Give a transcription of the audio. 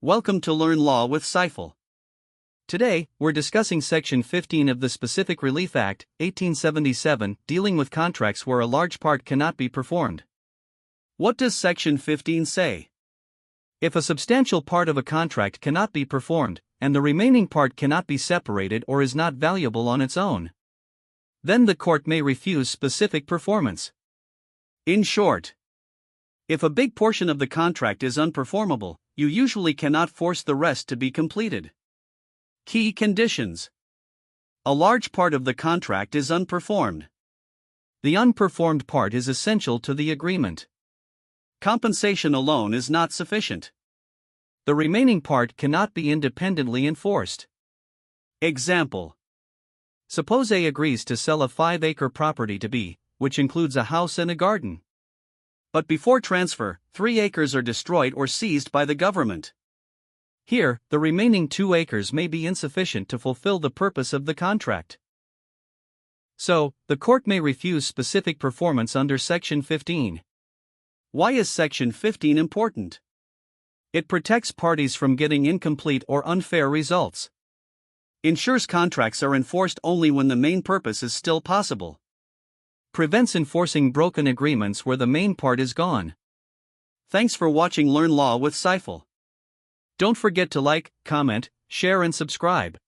Welcome to Learn Law with Saiful. Today, we're discussing Section 15 of the Specific Relief Act, 1877, dealing with contracts where a large part cannot be performed. What does Section 15 say? If a substantial part of a contract cannot be performed, and the remaining part cannot be separated or is not valuable on its own, then the court may refuse specific performance. In short, if a big portion of the contract is unperformable, you usually cannot force the rest to be completed. Key conditions. A large part of the contract is unperformed. The unperformed part is essential to the agreement. Compensation alone is not sufficient. The remaining part cannot be independently enforced. Example. Suppose A agrees to sell a 5-acre property to B, which includes a house and a garden. But before transfer, 3 acres are destroyed or seized by the government. Here, the remaining 2 acres may be insufficient to fulfill the purpose of the contract. So, the court may refuse specific performance under Section 15. Why is Section 15 important? It protects parties from getting incomplete or unfair results. Ensures contracts are enforced only when the main purpose is still possible. Prevents enforcing broken agreements where the main part is gone. Thanks for watching Learn Law with Saiful. Don't forget to like, comment, share and subscribe.